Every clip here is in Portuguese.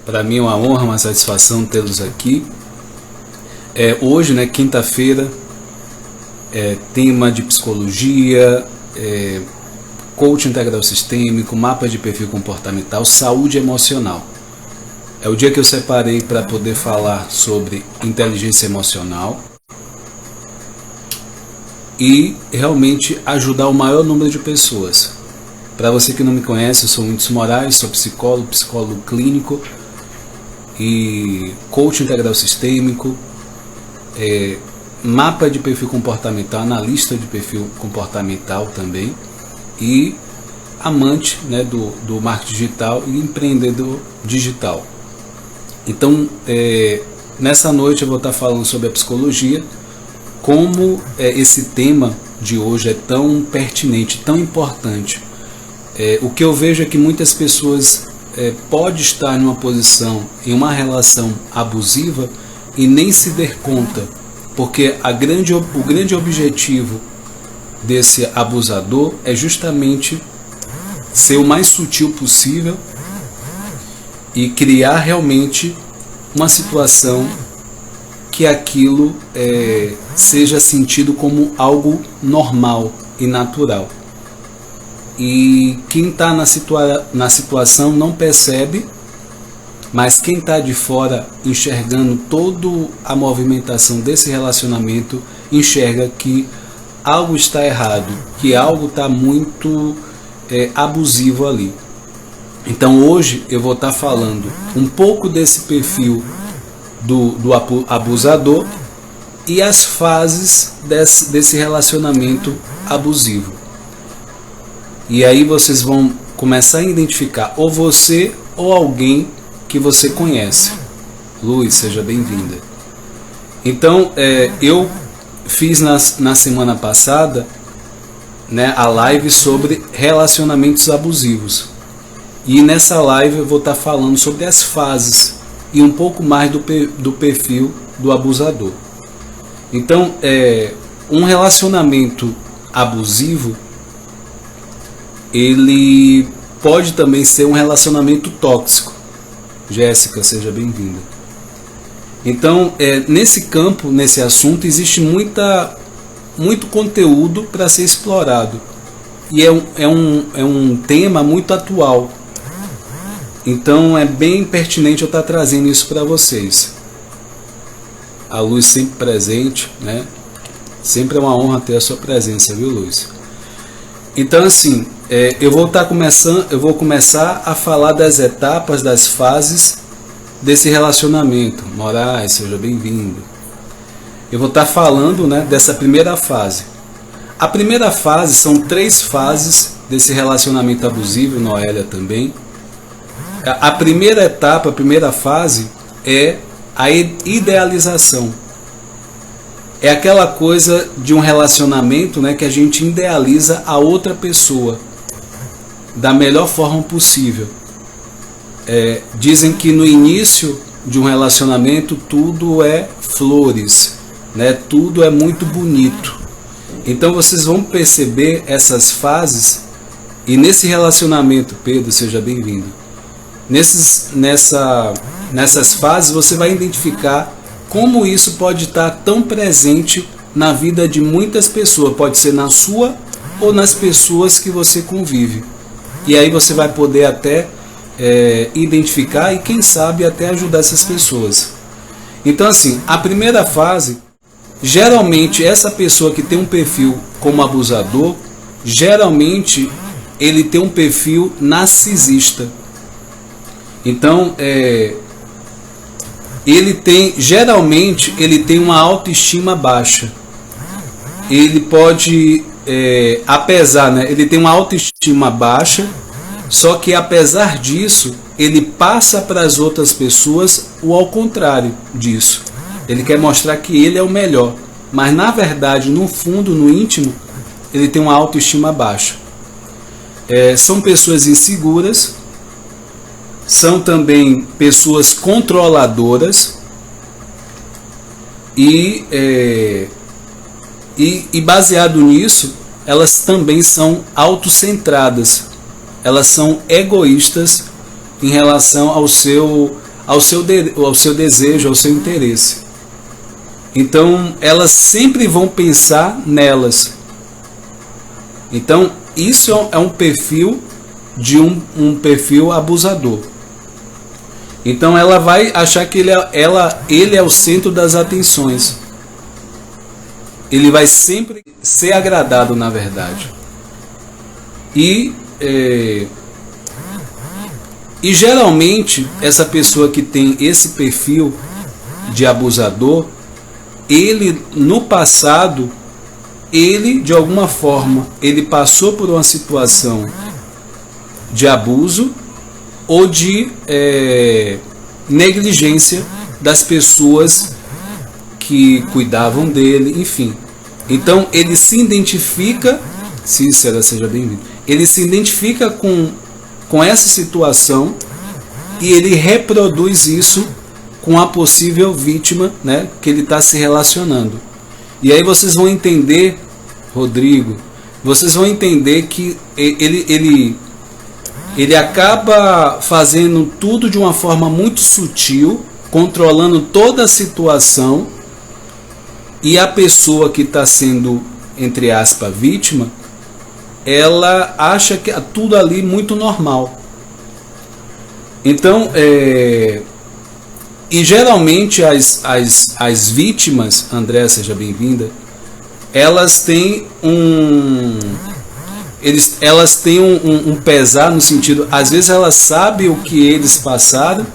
Para mim é uma honra, uma satisfação tê-los aqui. Hoje, né, quinta-feira, tema de psicologia, coaching integral sistêmico, mapa de perfil comportamental, saúde emocional. É o dia que eu separei para poder falar sobre inteligência emocional e realmente ajudar o maior número de pessoas. Para você que não me conhece, eu sou Whindersson Moraes, sou psicólogo clínico e coach integral sistêmico, mapa de perfil comportamental, analista de perfil comportamental também, e amante, né, do marketing digital e empreendedor digital. Então, nessa noite eu vou estar falando sobre a psicologia, como esse tema de hoje é tão pertinente, tão importante. O que eu vejo é que muitas pessoas podem estar em uma posição, em uma relação abusiva e nem se der conta, porque o grande objetivo desse abusador é justamente ser o mais sutil possível e criar realmente uma situação que aquilo seja sentido como algo normal e natural. E quem está na situação não percebe, mas quem está de fora, enxergando toda a movimentação desse relacionamento, enxerga que algo está errado, que algo está muito abusivo ali. Então hoje eu vou estar falando um pouco desse perfil do abusador e as fases desse relacionamento abusivo. E aí vocês vão começar a identificar ou você ou alguém que você conhece. Luz, seja bem-vinda. Então, eu fiz na semana passada, né, a live sobre relacionamentos abusivos. E nessa live eu vou estar falando sobre as fases e um pouco mais do perfil do abusador. Então, um relacionamento abusivo, ele pode também ser um relacionamento tóxico. Jéssica, seja bem-vinda. Então, nesse campo, nesse assunto, existe muito conteúdo para ser explorado. E é um tema muito atual. Então, é bem pertinente eu estar trazendo isso para vocês. A Luz sempre presente, né? Sempre é uma honra ter a sua presença, viu, Luz? Então, assim, eu vou começar a falar das etapas, das fases desse relacionamento. Moraes, seja bem-vindo. Eu vou estar falando, né, dessa primeira fase. A primeira fase, são 3 fases desse relacionamento abusivo, Noélia também. A primeira etapa, a primeira fase é a idealização. É aquela coisa de um relacionamento, né, que a gente idealiza a outra pessoa da melhor forma possível. Dizem que no início de um relacionamento tudo é flores, né, tudo é muito bonito. Então vocês vão perceber essas fases, e nesse relacionamento, Pedro, seja bem-vindo. Nessas fases você vai identificar como isso pode estar tão presente na vida de muitas pessoas. Pode ser na sua ou nas pessoas que você convive. E aí você vai poder até identificar e quem sabe até ajudar essas pessoas. Então, assim, a primeira fase, geralmente essa pessoa que tem um perfil como abusador, geralmente ele tem um perfil narcisista. Então, geralmente ele tem uma autoestima baixa. Ele pode, apesar, né, ele tem uma autoestima baixa, só que apesar disso, ele passa para as outras pessoas o ao contrário disso. Ele quer mostrar que ele é o melhor, mas na verdade, no fundo, no íntimo, ele tem uma autoestima baixa. São pessoas inseguras, são também pessoas controladoras e baseado nisso, elas também são autocentradas, elas são egoístas em relação ao seu desejo, ao seu interesse. Então elas sempre vão pensar nelas. Então isso é um perfil de um perfil abusador. Então ela vai achar que ele é o centro das atenções. Ele vai sempre ser agradado, na verdade. E geralmente essa pessoa que tem esse perfil de abusador, ele no passado, ele de alguma forma, ele passou por uma situação de abuso ou de negligência das pessoas que cuidavam dele, enfim. Então ele se identifica, Cícera, seja bem-vindo, ele se identifica com essa situação e ele reproduz isso com a possível vítima, né, que ele está se relacionando. E aí vocês vão entender, Rodrigo, vocês vão entender que ele acaba fazendo tudo de uma forma muito sutil, controlando toda a situação, e a pessoa que está sendo, entre aspas, vítima, ela acha que é tudo ali muito normal. Então, e geralmente as vítimas, André, seja bem-vinda, elas têm elas têm um pesar no sentido, às vezes elas sabem o que eles passaram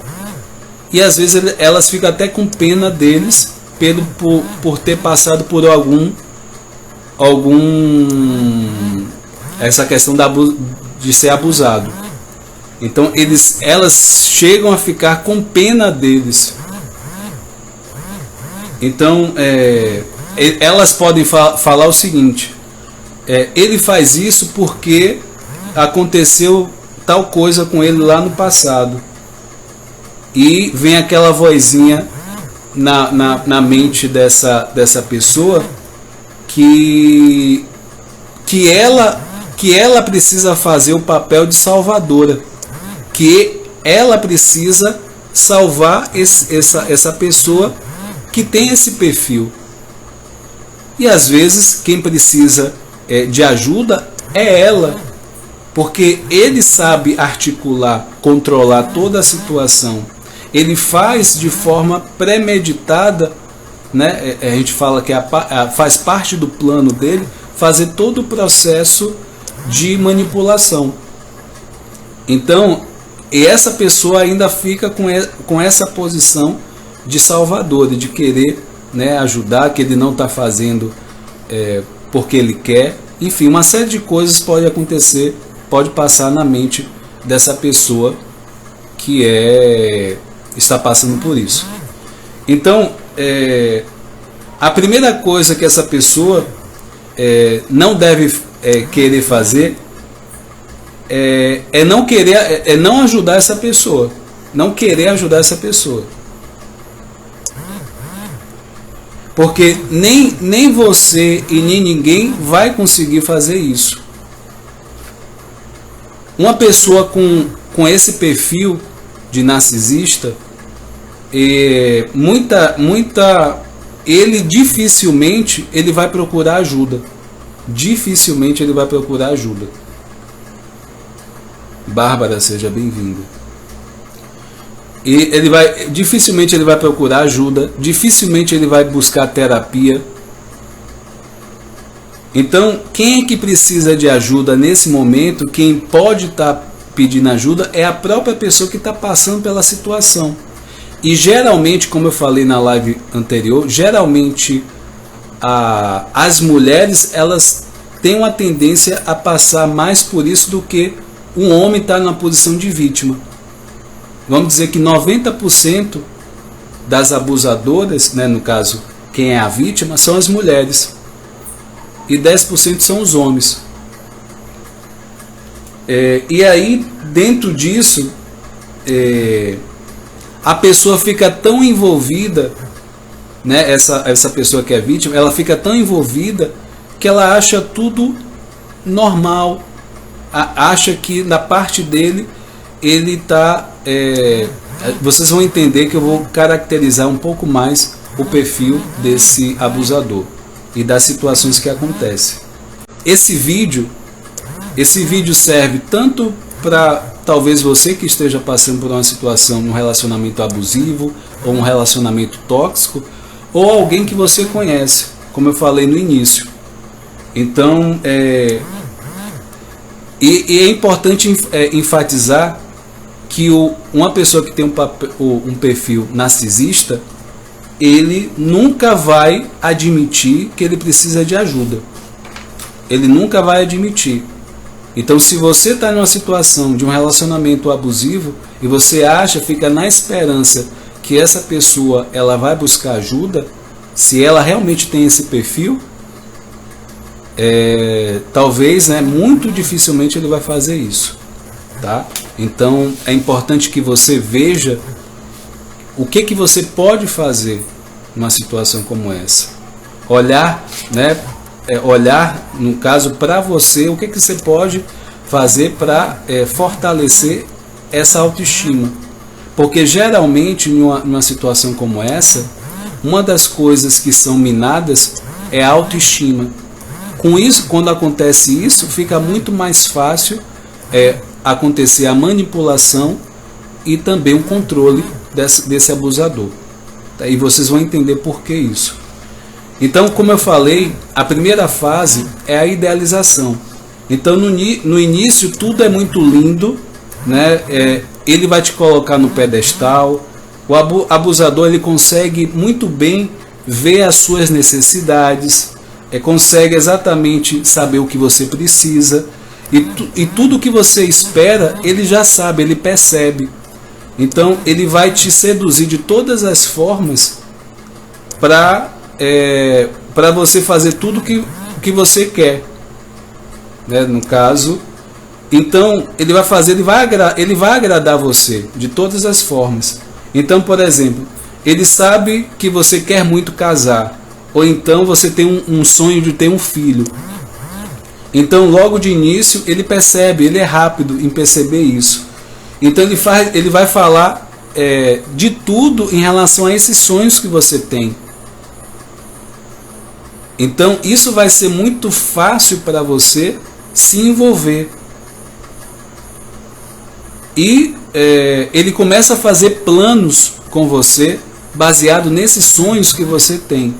e às vezes elas ficam até com pena deles por ter passado por essa questão de ser abusado. Então elas chegam a ficar com pena deles. Então elas podem falar o seguinte: ele faz isso porque aconteceu tal coisa com ele lá no passado. E vem aquela vozinha na mente dessa pessoa que ela precisa fazer o papel de salvadora, que ela precisa salvar essa pessoa que tem esse perfil. E às vezes quem precisa de ajuda é ela, porque ele sabe articular, controlar toda a situação. Ele faz de forma premeditada, né? A gente fala que faz parte do plano dele fazer todo o processo de manipulação. Então, essa pessoa ainda fica com essa posição de salvador, de querer, né, ajudar, que ele não está fazendo porque ele quer. Enfim, uma série de coisas pode acontecer, pode passar na mente dessa pessoa que está passando por isso. Então, a primeira coisa que essa pessoa não deve querer fazer não ajudar essa pessoa, não querer ajudar essa pessoa, porque nem você e nem ninguém vai conseguir fazer isso. Uma pessoa com esse perfil de narcisista, ele dificilmente ele vai procurar ajuda. Dificilmente ele vai procurar ajuda. Bárbara, seja bem-vinda. E dificilmente ele vai procurar ajuda, dificilmente ele vai buscar terapia. Então, quem é que precisa de ajuda nesse momento, quem pode estar pedindo ajuda, é a própria pessoa que está passando pela situação. E geralmente, como eu falei na live anterior, geralmente as mulheres, elas têm uma tendência a passar mais por isso do que um homem está na posição de vítima. Vamos dizer que 90% das abusadoras, né, no caso, quem é a vítima, são as mulheres. E 10% são os homens. E aí, dentro disso, a pessoa fica tão envolvida, né, essa pessoa que é vítima, ela fica tão envolvida que ela acha tudo normal, acha que na parte dele ele tá, vocês vão entender que eu vou caracterizar um pouco mais o perfil desse abusador e das situações que acontecem. Esse vídeo serve tanto para talvez você que esteja passando por uma situação, um relacionamento abusivo ou um relacionamento tóxico, ou alguém que você conhece, como eu falei no início. Então, é importante enfatizar que uma pessoa que tem um perfil narcisista, ele nunca vai admitir que ele precisa de ajuda. Ele nunca vai admitir. Então, se você está numa situação de um relacionamento abusivo e você fica na esperança que essa pessoa ela vai buscar ajuda, se ela realmente tem esse perfil, talvez, muito dificilmente ele vai fazer isso, tá? Então, é importante que você veja o que você pode fazer numa situação como essa. Olhar, olhar, no caso, para você, o que você pode fazer para fortalecer essa autoestima. Porque geralmente, numa situação como essa, uma das coisas que são minadas é a autoestima. Com isso, quando acontece isso, fica muito mais fácil acontecer a manipulação e também o controle desse abusador. E vocês vão entender por que isso. Então, como eu falei, a primeira fase é a idealização. Então, no início, tudo é muito lindo, ele vai te colocar no pedestal. O abusador ele consegue muito bem ver as suas necessidades, consegue exatamente saber o que você precisa, e tudo que você espera, ele já sabe, ele percebe. Então, ele vai te seduzir de todas as formas para você fazer tudo que você quer, no caso. Então, ele vai agradar você de todas as formas. Então, por exemplo, ele sabe que você quer muito casar, ou então você tem um sonho de ter um filho. Então, logo de início, ele percebe, ele é rápido em perceber isso. Então, ele vai falar de tudo em relação a esses sonhos que você tem. Então, isso vai ser muito fácil para você se envolver. E ele começa a fazer planos com você, baseado nesses sonhos que você tem.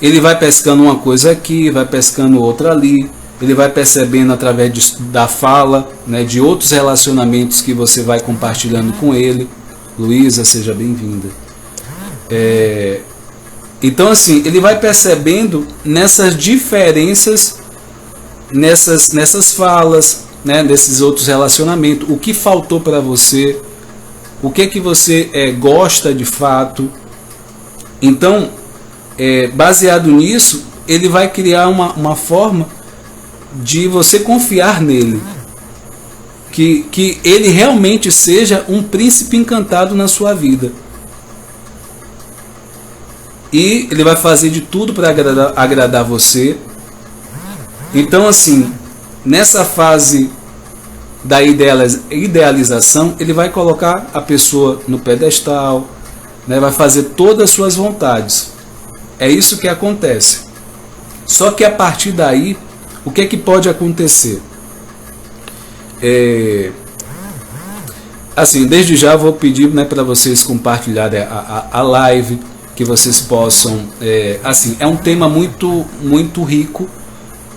Ele vai pescando uma coisa aqui, vai pescando outra ali. Ele vai percebendo através da fala, de outros relacionamentos que você vai compartilhando com ele. Luísa, seja bem-vinda. Então, assim, ele vai percebendo nessas diferenças, nessas falas, nesses outros relacionamentos, o que faltou para você, o que você gosta de fato. Então, baseado nisso, ele vai criar uma forma de você confiar nele, que ele realmente seja um príncipe encantado na sua vida. E ele vai fazer de tudo para agradar você. Então, assim, nessa fase da idealização, ele vai colocar a pessoa no pedestal, vai fazer todas as suas vontades. É isso que acontece. Só que a partir daí, o que pode acontecer? Assim, desde já vou pedir para vocês compartilharem a live, que vocês possam, assim, é um tema muito, muito rico.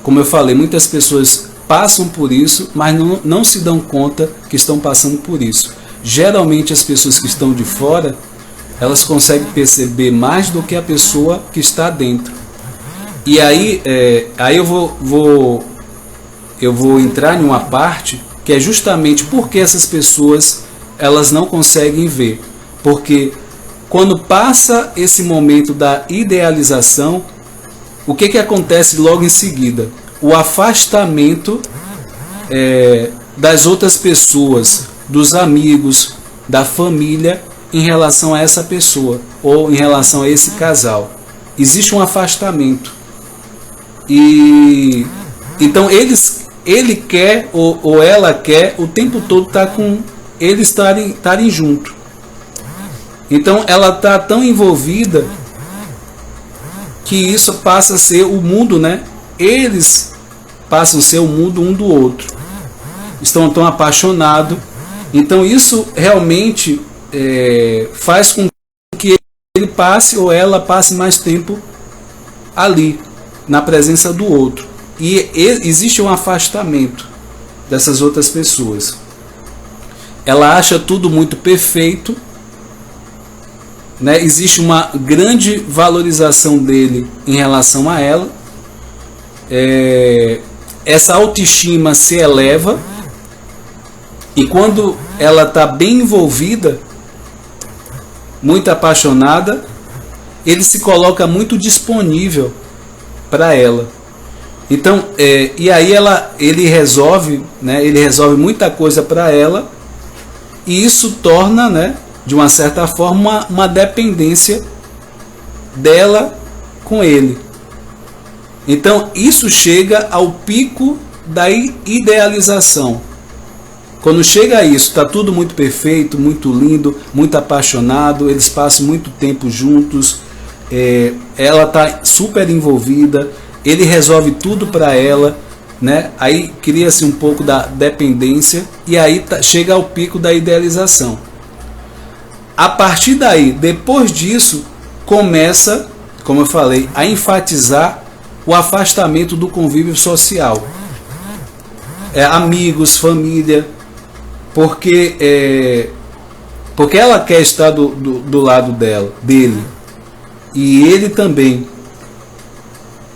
Como eu falei, muitas pessoas passam por isso, mas não se dão conta que estão passando por isso. Geralmente as pessoas que estão de fora, elas conseguem perceber mais do que a pessoa que está dentro. E aí eu vou entrar em uma parte que é justamente porque essas pessoas elas não conseguem ver. Porque quando passa esse momento da idealização, o que acontece logo em seguida? O afastamento das outras pessoas, dos amigos, da família, em relação a essa pessoa, ou em relação a esse casal. Existe um afastamento. E então eles ele quer ou ela quer o tempo todo estar com eles estarem junto. Então ela está tão envolvida que isso passa a ser o mundo, né? Eles passam a ser o mundo um do outro. Estão tão apaixonados. Então isso realmente faz com que ele passe ou ela passe mais tempo ali, na presença do outro. E existe um afastamento dessas outras pessoas. Ela acha tudo muito perfeito, né? Existe uma grande valorização dele em relação a ela. Essa autoestima se eleva, e quando ela está bem envolvida, muito apaixonada, ele se coloca muito disponível para ela. Então, e aí ele resolve, né? Ele resolve muita coisa para ela, e isso torna, né, de uma certa forma, uma dependência dela com ele. Então isso chega ao pico da idealização. Quando chega a isso, está tudo muito perfeito, muito lindo, muito apaixonado, eles passam muito tempo juntos, ela está super envolvida, ele resolve tudo para ela, né? Aí cria-se um pouco da dependência, e aí chega ao pico da idealização. A partir daí, depois disso, começa, como eu falei, a enfatizar o afastamento do convívio social. Amigos, família, porque ela quer estar do lado dele, e ele também.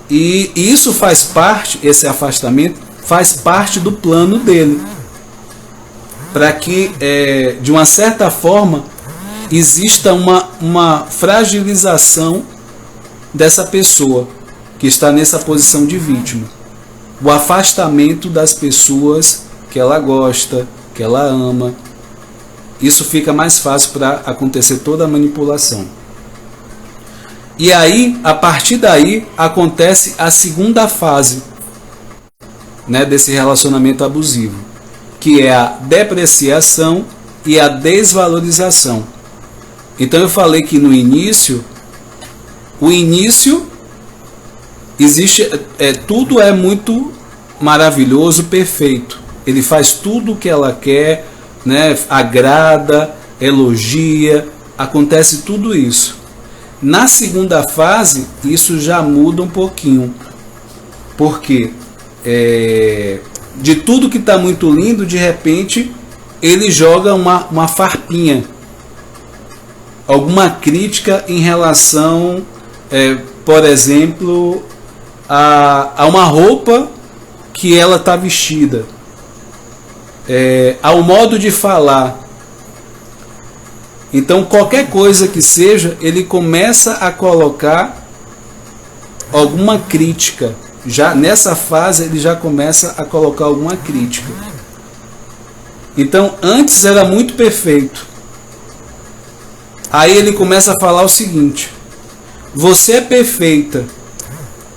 E isso faz parte, esse afastamento faz parte do plano dele, para que, de uma certa forma, exista uma fragilização dessa pessoa que está nessa posição de vítima. O afastamento das pessoas que ela gosta, que ela ama. Isso fica mais fácil para acontecer toda a manipulação. E aí, a partir daí, acontece a segunda fase, né, desse relacionamento abusivo, que é a depreciação e a desvalorização. Então eu falei que no início, existe, tudo é muito maravilhoso, perfeito. Ele faz tudo o que ela quer, né? Agrada, elogia, acontece tudo isso. Na segunda fase, isso já muda um pouquinho, porque de tudo que está muito lindo, de repente ele joga uma farpinha, alguma crítica em relação, por exemplo, a uma roupa que ela está vestida, ao modo de falar. Então qualquer coisa que seja, ele começa a colocar alguma crítica. Já nessa fase ele já começa a colocar alguma crítica. Então antes era muito perfeito. Aí ele começa a falar o seguinte: você é perfeita,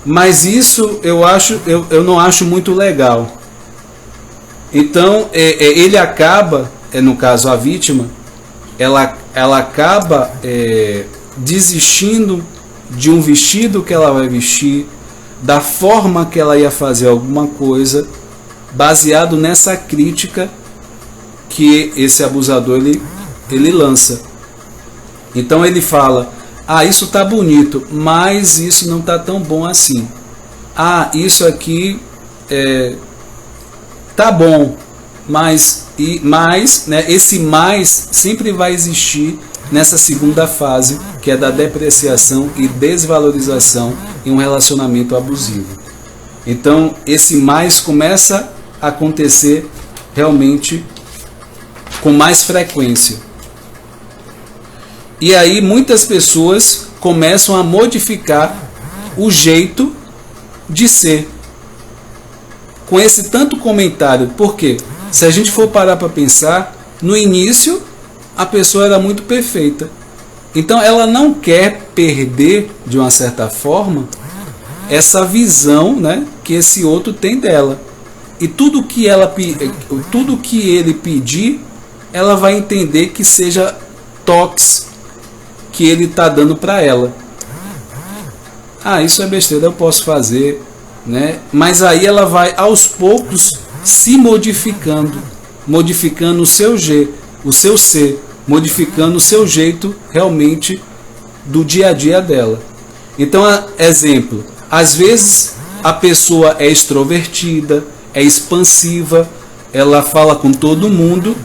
mas isso eu não acho muito legal. Então ele acaba, no caso a vítima, ela acaba desistindo de um vestido que ela vai vestir, da forma que ela ia fazer alguma coisa, baseado nessa crítica que esse abusador ele lança. Então ele fala: isso tá bonito, mas isso não tá tão bom assim. Isso aqui tá bom, mas né, esse mais sempre vai existir nessa segunda fase, que é da depreciação e desvalorização em um relacionamento abusivo. Então esse mais começa a acontecer realmente com mais frequência. E aí muitas pessoas começam a modificar o jeito de ser, com esse tanto comentário. Por quê? Se a gente for parar para pensar, no início a pessoa era muito perfeita. Então ela não quer perder, de uma certa forma, essa visão, né, que esse outro tem dela. e tudo que ele pedir, ela vai entender que seja toques que ele está dando para ela. Ah, isso é besteira, eu posso fazer, né? Mas aí ela vai aos poucos se modificando o seu ser, modificando o seu jeito realmente do dia a dia dela. Então, exemplo, às vezes a pessoa é extrovertida, é expansiva, ela fala com todo mundo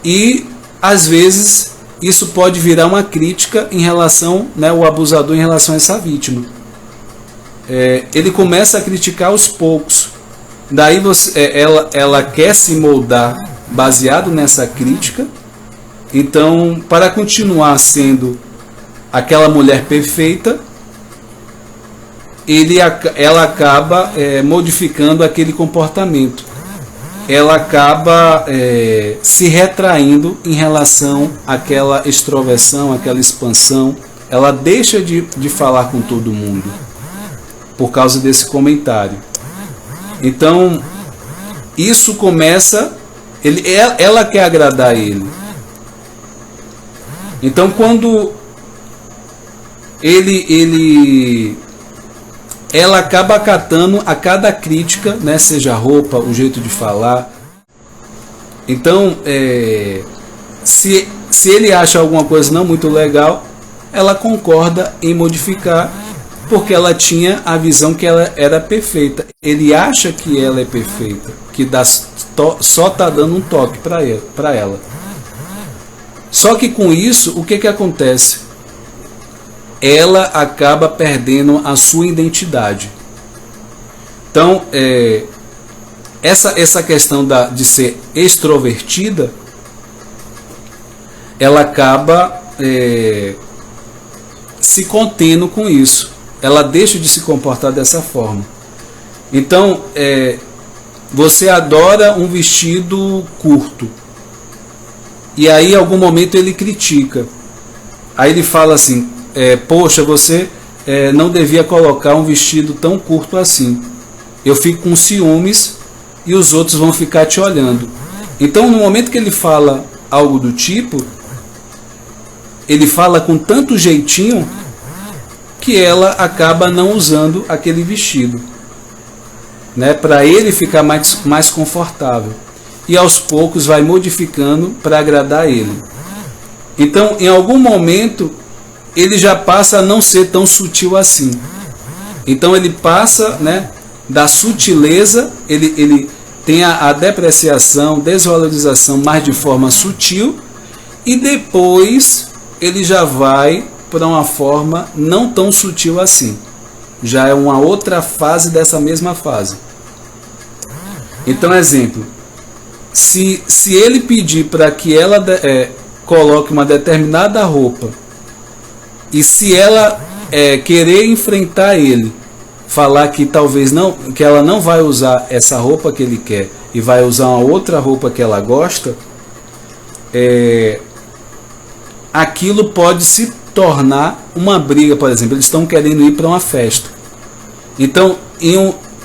e às vezes isso pode virar uma crítica em relação, né, o abusador em relação a essa vítima. Ele começa a criticar aos poucos. Daí ela quer se moldar baseado nessa crítica. Então, para continuar sendo aquela mulher perfeita, ela acaba modificando aquele comportamento. Ela acaba se retraindo em relação àquela extroversão, àquela expansão. Ela deixa de falar com todo mundo por causa desse comentário. Então, isso começa... ela quer agradar ele. Então, quando ela acaba acatando a cada crítica, né, seja a roupa, o jeito de falar. Então, se ele acha alguma coisa não muito legal, ela concorda em modificar, porque ela tinha a visão que ela era perfeita. Ele acha que ela é perfeita, que só está dando um toque para ela. Só que com isso, o que acontece? Ela acaba perdendo a sua identidade. Então, essa questão de ser extrovertida, ela acaba se contendo com isso. Ela deixa de se comportar dessa forma. Então, você adora um vestido curto. E aí, em algum momento, ele critica. Aí ele fala assim, poxa, você não devia colocar um vestido tão curto assim. Eu fico com ciúmes e os outros vão ficar te olhando. Então, no momento que ele fala algo do tipo, ele fala com tanto jeitinho que ela acaba não usando aquele vestido, né, para ele ficar mais confortável. E aos poucos vai modificando para agradar ele. Então, em algum momento, ele já passa a não ser tão sutil assim. Então ele passa, né, da sutileza, ele tem a depreciação, desvalorização mais de forma sutil, e depois ele já vai para uma forma não tão sutil assim. Já é uma outra fase dessa mesma fase. Então, exemplo, se ele pedir para que ela coloque uma determinada roupa, e se ela querer enfrentar ele, falar que talvez não, que ela não vai usar essa roupa que ele quer e vai usar uma outra roupa que ela gosta, aquilo pode se tornar uma briga. Por exemplo, eles estão querendo ir para uma festa. Então,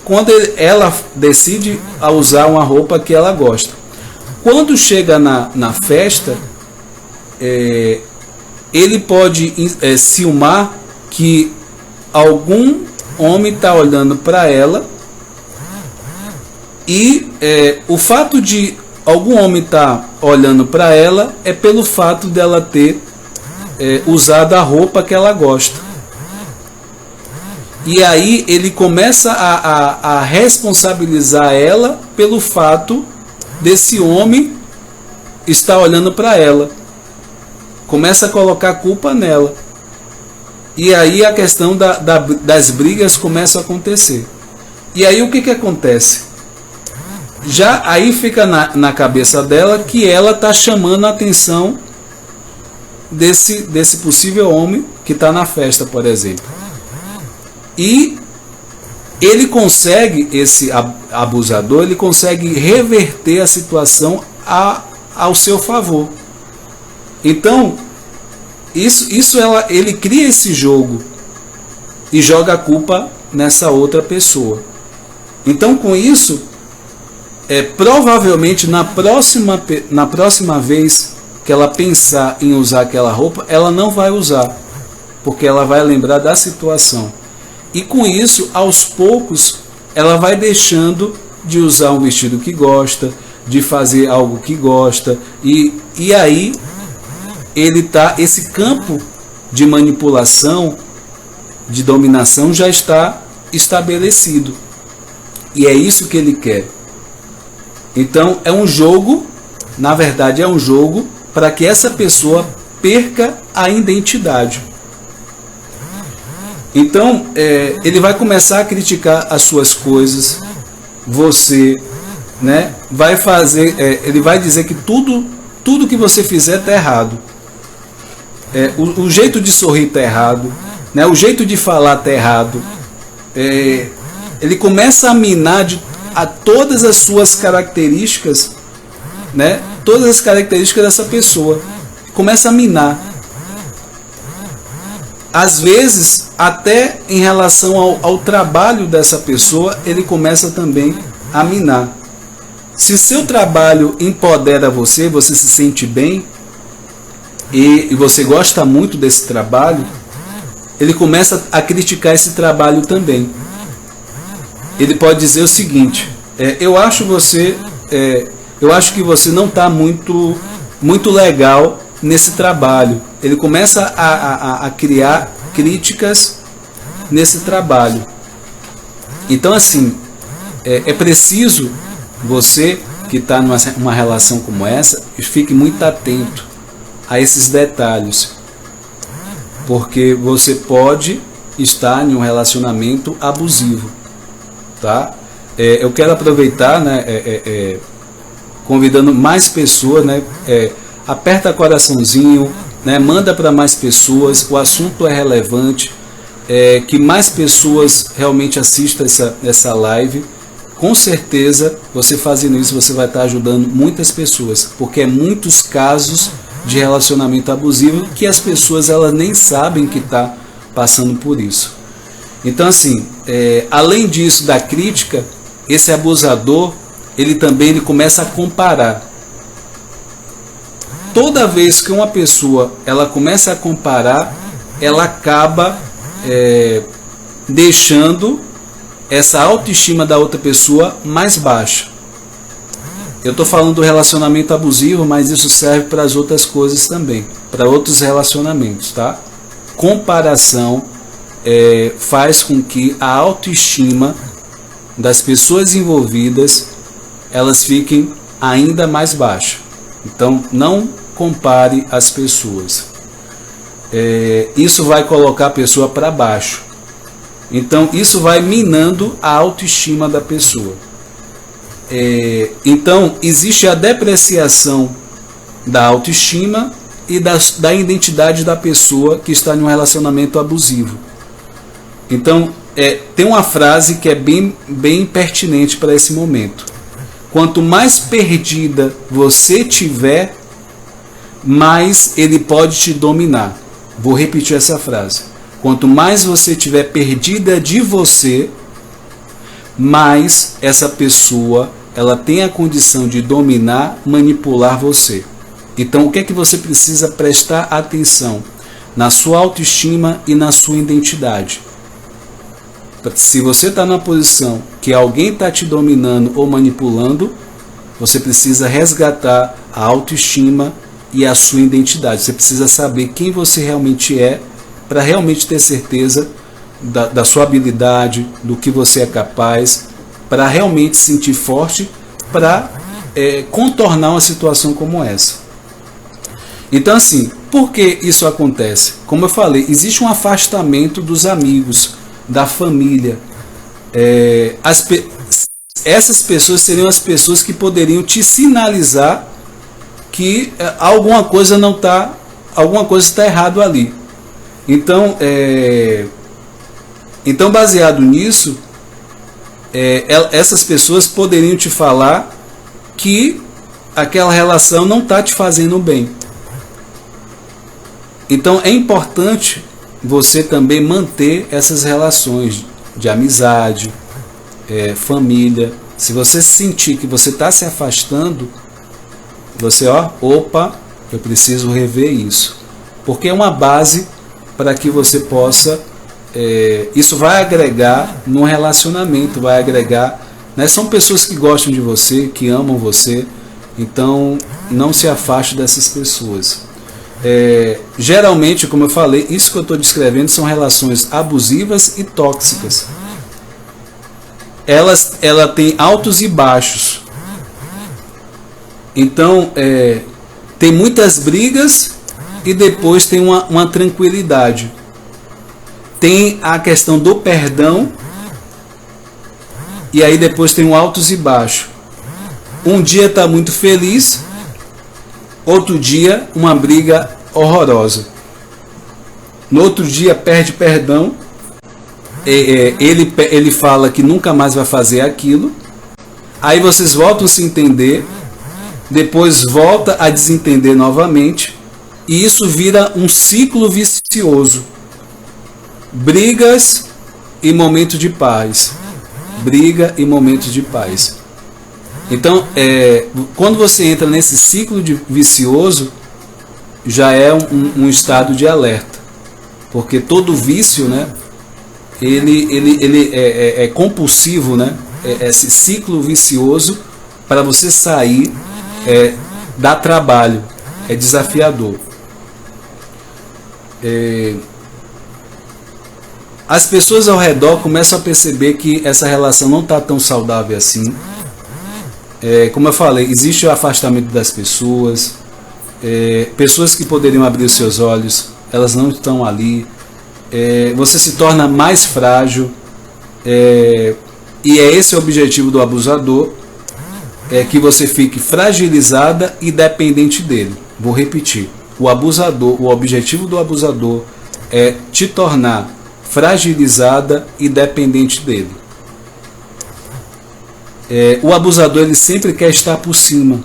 quando ela decide a usar uma roupa que ela gosta, quando chega na festa, ele pode ciumar que algum homem está olhando para ela, e o fato de algum homem estar olhando para ela é pelo fato dela ter usado a roupa que ela gosta. E aí ele começa a responsabilizar ela pelo fato desse homem estar olhando para ela. Começa a colocar a culpa nela. E aí a questão das brigas começa a acontecer. E aí o que acontece? Já aí fica na cabeça dela que ela está chamando a atenção desse possível homem que está na festa, por exemplo. E ele consegue, esse abusador, ele consegue reverter a situação ao seu favor. Então, ele cria esse jogo e joga a culpa nessa outra pessoa. Então, com isso, provavelmente na próxima vez que ela pensar em usar aquela roupa, ela não vai usar, porque ela vai lembrar da situação. E com isso, aos poucos, ela vai deixando de usar um vestido que gosta, de fazer algo que gosta, e aí esse campo de manipulação, de dominação já está estabelecido. E é isso que ele quer. Então é um jogo, na verdade é um jogo para que essa pessoa perca a identidade. Então ele vai começar a criticar as suas coisas, você, né, vai fazer, ele vai dizer que tudo que você fizer está errado. O jeito de sorrir está errado, né, o jeito de falar está errado. Ele começa a minar a todas as suas características, né, todas as características dessa pessoa. Começa a minar. Às vezes, até em relação ao trabalho dessa pessoa, ele começa também a minar. Se seu trabalho empodera você, você se sente bem, e você gosta muito desse trabalho, ele começa a criticar esse trabalho também. Ele pode dizer o seguinte: eu acho que você não está muito legal nesse trabalho. Ele começa a criar críticas nesse trabalho. Então, assim, é preciso você que está numa relação como essa, fique muito atento a esses detalhes, porque você pode estar em um relacionamento abusivo, tá? Eu quero aproveitar, né, convidando mais pessoas, né, aperta coraçãozinho, né, manda para mais pessoas, o assunto é relevante, que mais pessoas realmente assistam essa live. Com certeza, você fazendo isso, você vai estar ajudando muitas pessoas, porque é muitos casos de relacionamento abusivo que as pessoas elas nem sabem que está passando por isso. Então, assim, além disso, da crítica, esse abusador, ele começa a comparar. Toda vez que uma pessoa ela começa a comparar, ela acaba deixando essa autoestima da outra pessoa mais baixa. Eu estou falando do relacionamento abusivo, mas isso serve para as outras coisas também, para outros relacionamentos, tá? Comparação faz com que a autoestima das pessoas envolvidas elas fiquem ainda mais baixa. Então, não compare as pessoas. Isso vai colocar a pessoa para baixo. Então, isso vai minando a autoestima da pessoa. Então, existe a depreciação da autoestima e da identidade da pessoa que está em um relacionamento abusivo. Então, tem uma frase que é bem pertinente para esse momento. Quanto mais perdida você tiver, mais ele pode te dominar. Vou repetir essa frase. Quanto mais você tiver perdida de você, mais essa pessoa ela tem a condição de dominar, manipular você. Então, o que é que você precisa prestar atenção? Na sua autoestima e na sua identidade. Se você está numa posição que alguém está te dominando ou manipulando, você precisa resgatar a autoestima e a sua identidade. Você precisa saber quem você realmente é, para realmente ter certeza da sua habilidade, do que você é capaz, para realmente se sentir forte, para contornar uma situação como essa. Então, assim, por que isso acontece? Como eu falei, existe um afastamento dos amigos, da família. Essas pessoas seriam as pessoas que poderiam te sinalizar que alguma coisa não está, alguma coisa está errado ali. Então, baseado nisso, essas pessoas poderiam te falar que aquela relação não está te fazendo bem. Então, é importante você também manter essas relações de amizade, família, Se você sentir que você está se afastando, você, opa, eu preciso rever isso. Porque é uma base para que você possa, isso vai agregar no relacionamento, vai agregar, né? São pessoas que gostam de você, que amam você, então não se afaste dessas pessoas. Geralmente, como eu falei, isso que eu estou descrevendo são relações abusivas e tóxicas. Ela tem altos e baixos. Então, tem muitas brigas e depois tem uma tranquilidade. Tem a questão do perdão e aí depois tem altos e baixos. Um dia está muito feliz, outro dia uma briga horrorosa. No outro dia perde perdão, ele fala que nunca mais vai fazer aquilo, aí vocês voltam a se entender, depois volta a desentender novamente, e isso vira um ciclo vicioso. Brigas e momento de paz. Briga e momentos de paz. Então, quando você entra nesse ciclo vicioso, já é um estado de alerta. Porque todo vício, né, ele é compulsivo, né? Esse ciclo vicioso, para você sair, dá trabalho, é desafiador. As pessoas ao redor começam a perceber que essa relação não está tão saudável assim. Como eu falei, existe o afastamento das pessoas, pessoas que poderiam abrir os seus olhos, elas não estão ali, você se torna mais frágil, e é esse o objetivo do abusador, que você fique fragilizada e dependente dele. Vou repetir, o objetivo do abusador é te tornar fragilizada e dependente dele. O abusador, ele sempre quer estar por cima.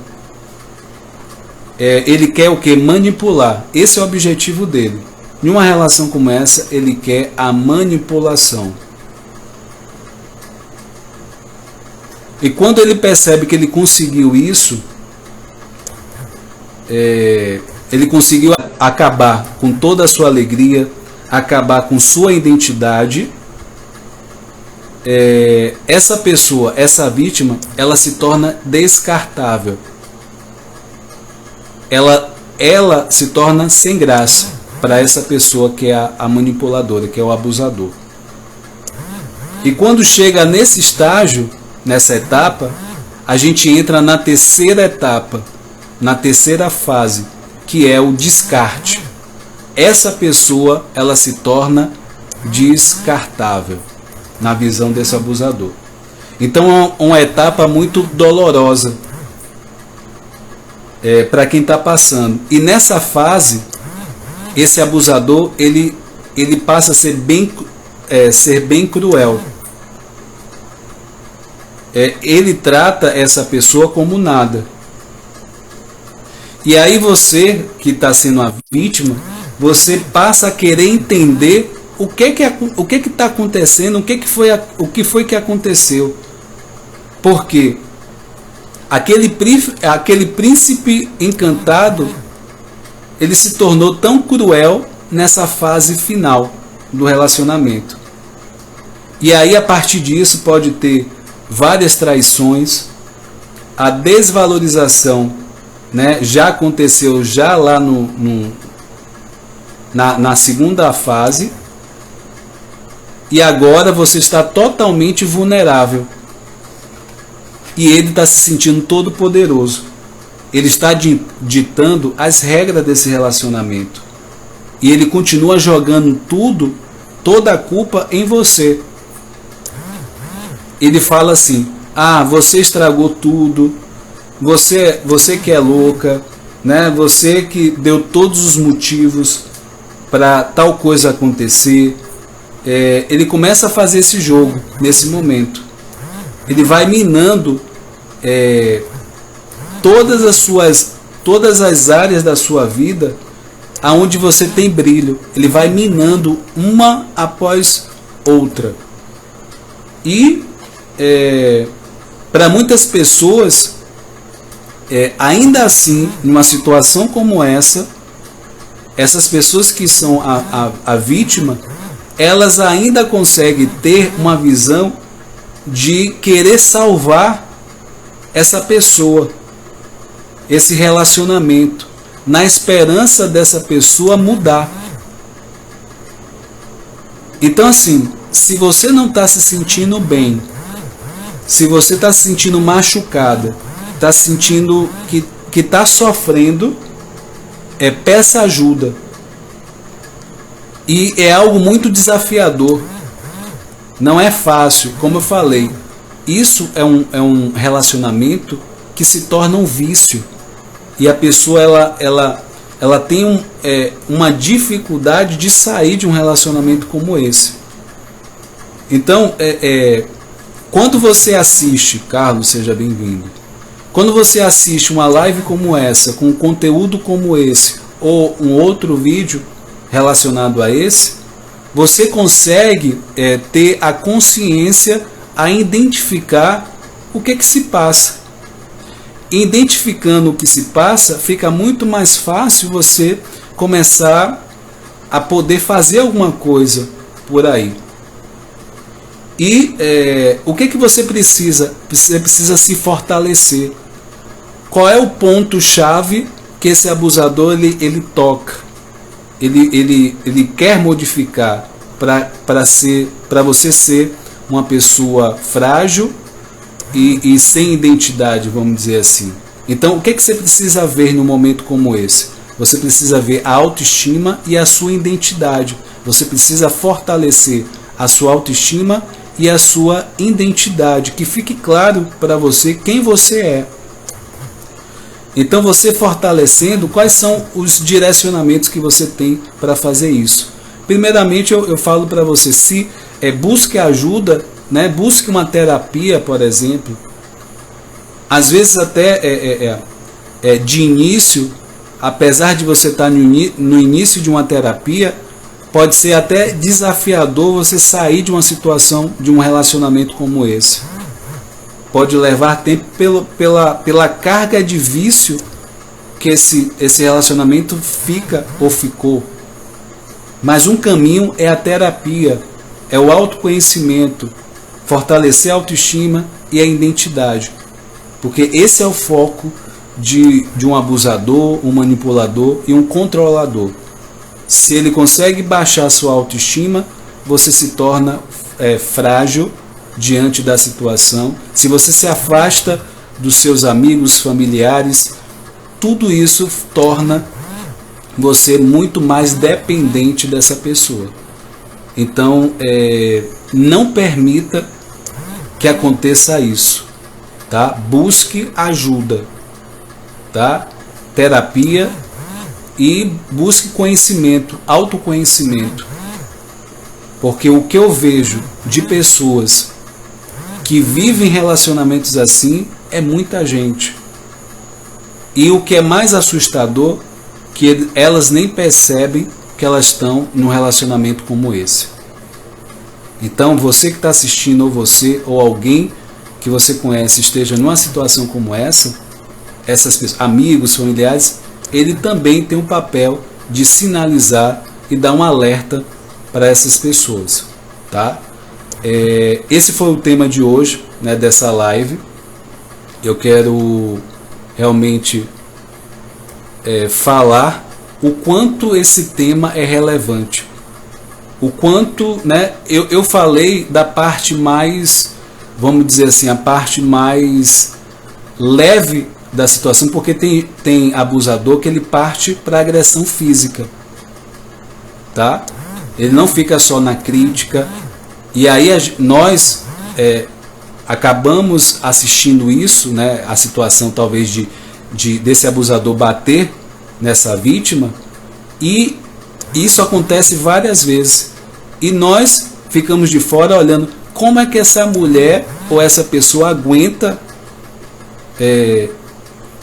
Ele quer o que? Manipular. Esse é o objetivo dele. Em uma relação como essa, ele quer a manipulação. E quando ele percebe que ele conseguiu isso, ele conseguiu acabar com toda a sua alegria, acabar com sua identidade, essa pessoa, essa vítima, ela se torna descartável. Ela se torna sem graça para essa pessoa que é a manipuladora, que é o abusador. E quando chega nesse estágio, nessa etapa, a gente entra na terceira etapa, na terceira fase, que é o descarte. Essa pessoa, ela se torna descartável na visão desse abusador. Então é uma etapa muito dolorosa para quem está passando. E nessa fase, esse abusador ele passa a ser bem cruel. Ele trata essa pessoa como nada. E aí você, que está sendo a vítima, você passa a querer entender o que está acontecendo, o que foi que aconteceu. Porque aquele príncipe encantado, ele se tornou tão cruel nessa fase final do relacionamento. E aí, a partir disso, pode ter várias traições, a desvalorização, né, já aconteceu já lá na segunda fase, e agora você está totalmente vulnerável. E ele está se sentindo todo poderoso. Ele está ditando as regras desse relacionamento. E ele continua jogando toda a culpa em você. Ele fala assim: você estragou tudo, você que é louca, né? Você que deu todos os motivos para tal coisa acontecer. Ele começa a fazer esse jogo nesse momento. Ele vai minando todas as áreas da sua vida aonde você tem brilho. Ele vai minando uma após outra. E para muitas pessoas, ainda assim, numa situação como essa, essas pessoas que são a vítima, elas ainda conseguem ter uma visão de querer salvar essa pessoa, esse relacionamento, na esperança dessa pessoa mudar. Então assim, se você não está se sentindo bem, se você está se sentindo machucada, está sentindo que está sofrendo, peça ajuda. E é algo muito desafiador. Não é fácil, como eu falei. Isso é um relacionamento que se torna um vício. E a pessoa ela tem uma dificuldade de sair de um relacionamento como esse. Então, quando você assiste, Carlos, seja bem-vindo. Quando você assiste uma live como essa, com conteúdo como esse, ou um outro vídeo relacionado a esse, você consegue ter a consciência a identificar o que se passa. Identificando o que se passa, fica muito mais fácil você começar a poder fazer alguma coisa por aí. E o que você precisa? Você precisa se fortalecer. Qual é o ponto-chave que esse abusador ele toca? Ele quer modificar para você ser uma pessoa frágil e sem identidade, vamos dizer assim. Então, o que você precisa ver num momento como esse? Você precisa ver a autoestima e a sua identidade. Você precisa fortalecer a sua autoestima e a sua identidade, que fique claro para você quem você é. Então, você fortalecendo, quais são os direcionamentos que você tem para fazer isso? Primeiramente, eu falo para você, se busque ajuda, né? Busque uma terapia, por exemplo. Às vezes até de início, apesar de você estar no início de uma terapia, pode ser até desafiador você sair de uma situação, de um relacionamento como esse. Pode levar tempo pela carga de vício que esse relacionamento fica ou ficou. Mas um caminho é a terapia, é o autoconhecimento, fortalecer a autoestima e a identidade. Porque esse é o foco de um abusador, um manipulador e um controlador. Se ele consegue baixar a sua autoestima, você se torna frágil diante da situação. Se você se afasta dos seus amigos, familiares, tudo isso torna você muito mais dependente dessa pessoa. Então, não permita que aconteça isso, tá? Busque ajuda, tá? Terapia e busque conhecimento, autoconhecimento. Porque o que eu vejo de pessoas que vivem relacionamentos assim é muita gente. E o que é mais assustador, que elas nem percebem que elas estão num relacionamento como esse. Então, você que está assistindo, ou você, ou alguém que você conhece, esteja numa situação como essa, essas pessoas, amigos, familiares, ele também tem um papel de sinalizar e dar um alerta para essas pessoas, tá? Esse foi o tema de hoje, né, dessa live. Eu quero realmente falar o quanto esse tema é relevante, o quanto, né, eu falei da parte mais, vamos dizer assim, a parte mais leve da situação, porque tem abusador que ele parte para agressão física, tá? Ele não fica só na crítica, e aí nós acabamos assistindo isso, né, a situação talvez desse abusador bater nessa vítima, e isso acontece várias vezes, e nós ficamos de fora olhando como é que essa mulher ou essa pessoa aguenta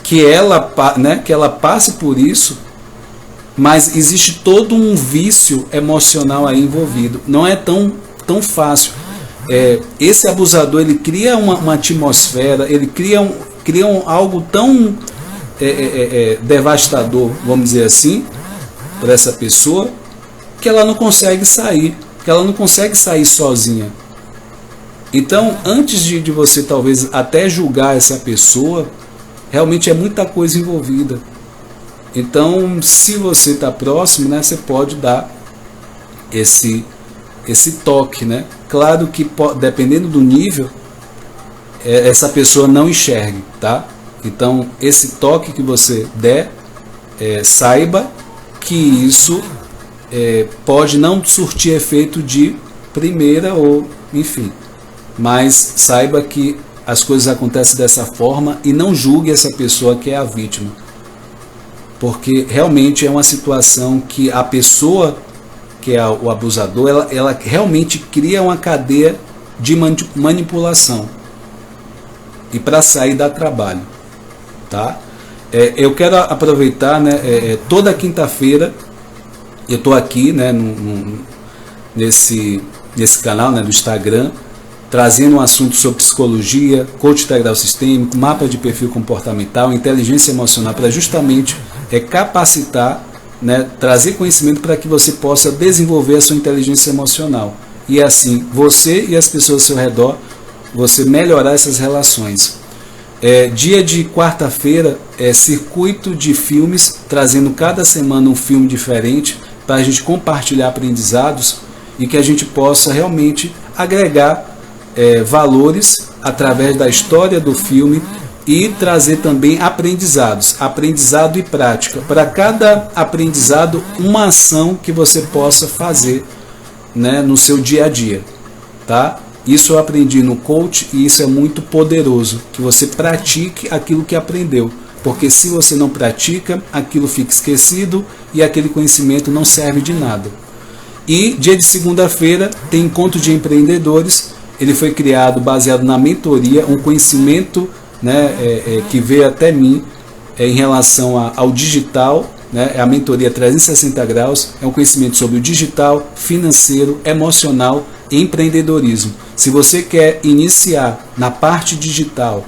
que ela passe por isso, mas existe todo um vício emocional aí envolvido. Não é tão fácil. esse abusador, ele cria uma atmosfera, ele cria algo tão devastador, vamos dizer assim, para essa pessoa, que ela não consegue sair, sozinha. Então, antes de você talvez até julgar essa pessoa, realmente é muita coisa envolvida. Então, se você está próximo, né, você pode dar esse toque, né? Claro que dependendo do nível, essa pessoa não enxergue, tá? Então, esse toque que você der, saiba que isso pode não surtir efeito de primeira ou enfim, mas saiba que as coisas acontecem dessa forma e não julgue essa pessoa que é a vítima, porque realmente é uma situação que a pessoa que é o abusador, ela realmente cria uma cadeia de manipulação, e para sair dá trabalho, tá? Eu quero aproveitar, né, toda quinta-feira eu estou aqui, né, nesse canal, né, do Instagram, trazendo um assunto sobre psicologia, coach integral sistêmico, mapa de perfil comportamental, inteligência emocional, para justamente capacitar, né, trazer conhecimento para que você possa desenvolver a sua inteligência emocional. E assim, você e as pessoas ao seu redor, você melhorar essas relações. Dia de quarta-feira circuito de filmes, trazendo cada semana um filme diferente, para a gente compartilhar aprendizados e que a gente possa realmente agregar valores através da história do filme e trazer também aprendizado e prática. Para cada aprendizado, uma ação que você possa fazer, né, no seu dia a dia, tá? Isso eu aprendi no coach e isso é muito poderoso, que você pratique aquilo que aprendeu, porque se você não pratica, aquilo fica esquecido e aquele conhecimento não serve de nada. E dia de segunda-feira tem encontro de empreendedores. Ele foi criado baseado na mentoria, um conhecimento, né, que veio até mim em relação ao digital, né, a mentoria 360 graus, é um conhecimento sobre o digital, financeiro, emocional e empreendedorismo. Se você quer iniciar na parte digital,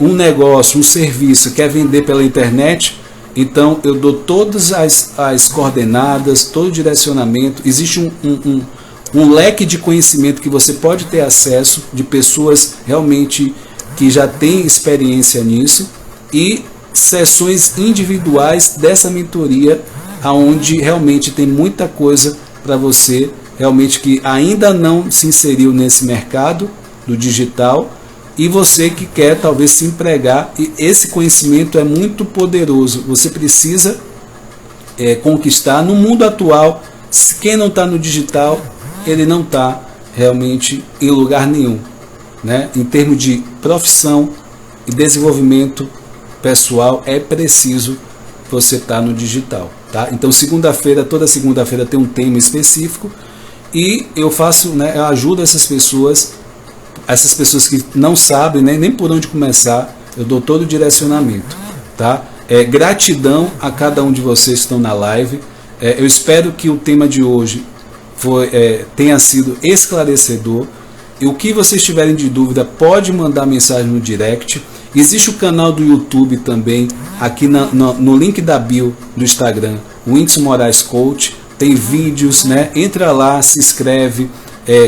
um negócio, um serviço, quer vender pela internet, então eu dou todas as coordenadas, todo o direcionamento. Existe um leque de conhecimento que você pode ter acesso de pessoas realmente que já têm experiência nisso, e sessões individuais dessa mentoria, onde realmente tem muita coisa para você realmente que ainda não se inseriu nesse mercado do digital, e você que quer talvez se empregar. E esse conhecimento é muito poderoso, você precisa conquistar no mundo atual. Quem não está no digital, ele não está realmente em lugar nenhum, né? Em termos de profissão e desenvolvimento pessoal, é preciso você estar no digital, tá? Então toda segunda-feira tem um tema específico, e eu faço, né, eu ajudo essas pessoas que não sabem, né, nem por onde começar. Eu dou todo o direcionamento, tá? Gratidão a cada um de vocês que estão na live. Eu espero que o tema de hoje tenha sido esclarecedor. E o que vocês tiverem de dúvida, pode mandar mensagem no direct. Existe o canal do YouTube também, aqui no link da bio do Instagram, o Whindeson Moraes Coach. Tem vídeos, né? Entra lá, se inscreve,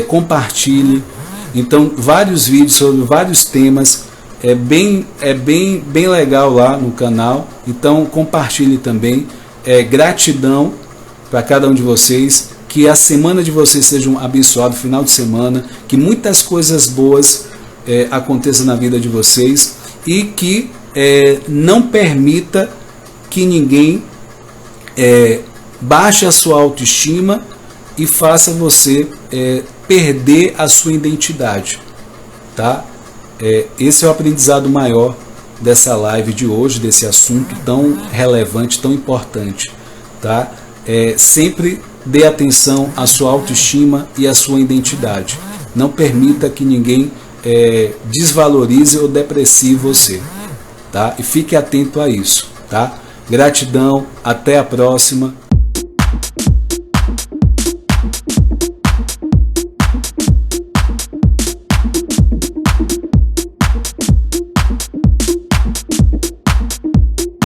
compartilhe. Então, vários vídeos sobre vários temas. É bem legal lá no canal. Então, compartilhe também. Gratidão para cada um de vocês. Que a semana de vocês seja um abençoado final de semana. Que muitas coisas boas aconteçam na vida de vocês. E que não permita que ninguém baixe a sua autoestima e faça você perder a sua identidade, tá? Esse é o aprendizado maior dessa live de hoje, desse assunto tão relevante, tão importante, tá? Sempre dê atenção à sua autoestima e à sua identidade. Não permita que ninguém desvalorize ou deprecie você, tá? E fique atento a isso, tá? Gratidão, até a próxima.